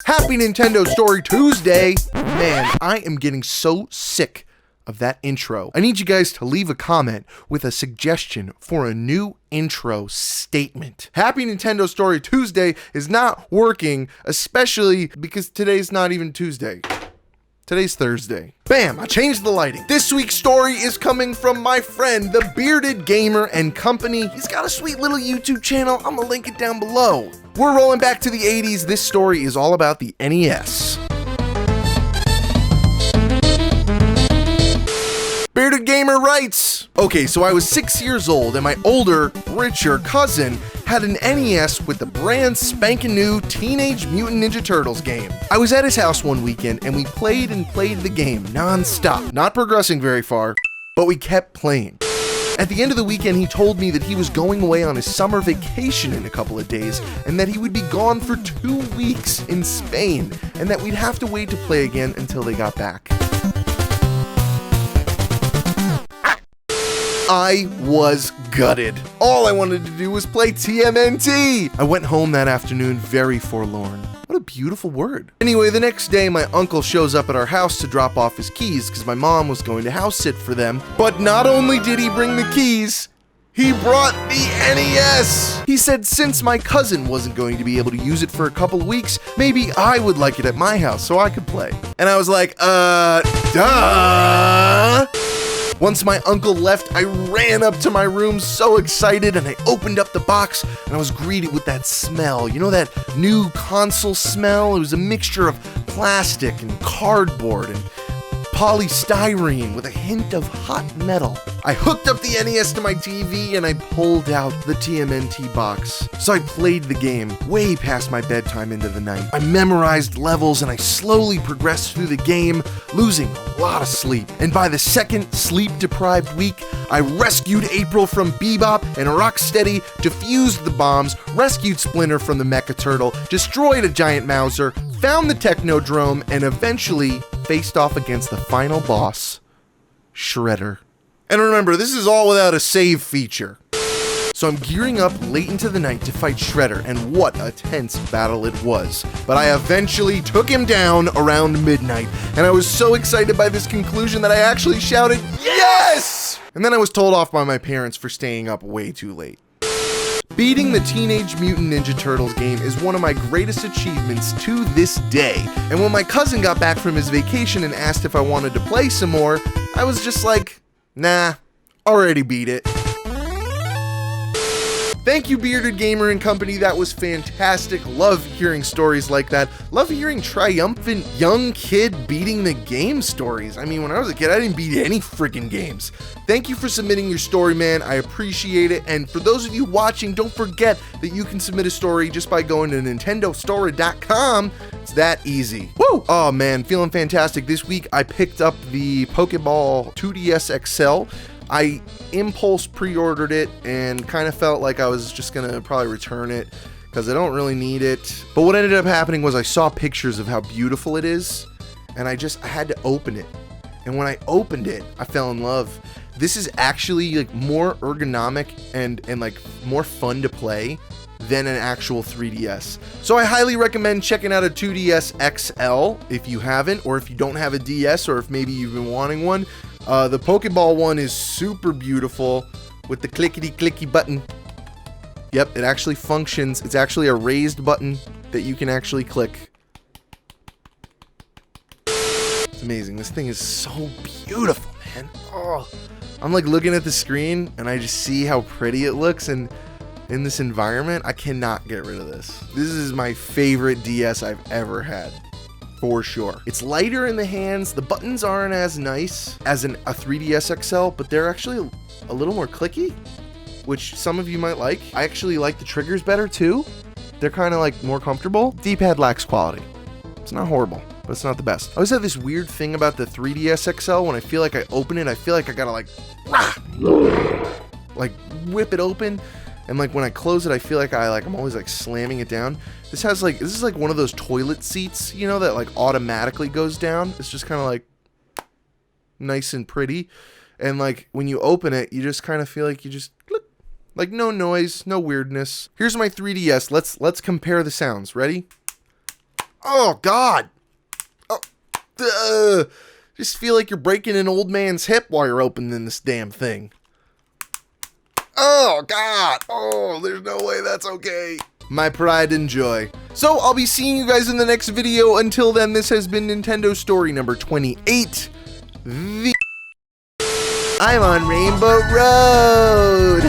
Happy Nintendo Story Tuesday! Man, I am getting so sick of that intro. I need you guys to leave a comment with a suggestion for a new intro statement. Happy Nintendo Story Tuesday is not working, especially because today's not even Tuesday. Today's Thursday. Bam! I changed the lighting. This week's story is coming from my friend, the Bearded Gamer and Company. He's got a sweet little YouTube channel. I'm gonna link it down below. We're rolling back to the 80s. This story is all about the NES. Bearded Gamer writes, okay, so I was 6 years old and my older, richer cousin had an NES with the brand spanking new Teenage Mutant Ninja Turtles game. I was at his house one weekend and we played the game non-stop, not progressing very far, but we kept playing. At the end of the weekend, he told me that he was going away on his summer vacation in a couple of days and that he would be gone for 2 weeks in Spain and that we'd have to wait to play again until they got back. I was gutted. All I wanted to do was play TMNT. I went home that afternoon very forlorn. What a beautiful word. Anyway, the next day, my uncle shows up at our house to drop off his keys because my mom was going to house sit for them. But not only did he bring the keys, he brought the NES! He said since my cousin wasn't going to be able to use it for a couple of weeks, maybe I would like it at my house so I could play. And I was like, duh! Once my uncle left, I ran up to my room so excited and I opened up the box and I was greeted with that smell. You know that new console smell? It was a mixture of plastic and cardboard and polystyrene with a hint of hot metal. I hooked up the NES to my TV and I pulled out the TMNT box. So I played the game way past my bedtime into the night. I memorized levels and I slowly progressed through the game, losing a lot of sleep. And by the second sleep-deprived week, I rescued April from Bebop and Rocksteady, defused the bombs, rescued Splinter from the Mecha Turtle, destroyed a giant Mauser, found the Technodrome, and eventually faced off against the final boss, Shredder. And remember, this is all without a save feature. So I'm gearing up late into the night to fight Shredder, and what a tense battle it was. But I eventually took him down around midnight, and I was so excited by this conclusion that I actually shouted, "Yes!" And then I was told off by my parents for staying up way too late. Beating the Teenage Mutant Ninja Turtles game is one of my greatest achievements to this day. And when my cousin got back from his vacation and asked if I wanted to play some more, I was just like, nah, already beat it. Thank you, Bearded Gamer and Company. That was fantastic. Love hearing stories like that. Love hearing triumphant young kid beating the game stories. I mean, when I was a kid, I didn't beat any freaking games. Thank you for submitting your story, man. I appreciate it. And for those of you watching, don't forget that you can submit a story just by going to nintendostory.com. It's that easy. Woo! Oh man, feeling fantastic. This week I picked up the Pokeball 2DS XL. I impulse pre-ordered it and kind of felt like I was just gonna probably return it because I don't really need it. But what ended up happening was I saw pictures of how beautiful it is and I had to open it. And when I opened it, I fell in love. This is actually like more ergonomic and like more fun to play than an actual 3DS. So I highly recommend checking out a 2DS XL if you haven't, or if you don't have a DS, or if maybe you've been wanting one. The Pokeball one is super beautiful with the clickety-clicky button. Yep, it actually functions. It's actually a raised button that you can actually click. It's amazing. This thing is so beautiful, man. Oh, I'm like looking at the screen and I just see how pretty it looks, and in this environment, I cannot get rid of this. This is my favorite DS I've ever had. For sure. It's lighter in the hands. The buttons aren't as nice as a 3DS XL, but they're actually a little more clicky, which some of you might like. I actually like the triggers better too. They're kind of like more comfortable. D-pad lacks quality. It's not horrible, but it's not the best. I always have this weird thing about the 3DS XL. When I feel like I open it, I feel like I gotta like whip it open. And like when I close it, I feel like I'm always like slamming it down. This is like one of those toilet seats, you know, that like automatically goes down. It's just kind of like nice and pretty. And like when you open it, you just kind of feel like you just click. Like no noise, no weirdness. Here's my 3DS. Let's compare the sounds. Ready? Oh, God. Oh, just feel like you're breaking an old man's hip while you're opening this damn thing. Oh, God. Oh, there's no way that's okay. My pride and joy. So I'll be seeing you guys in the next video. Until then, this has been Nintendo Story number 28. I'm on Rainbow Road.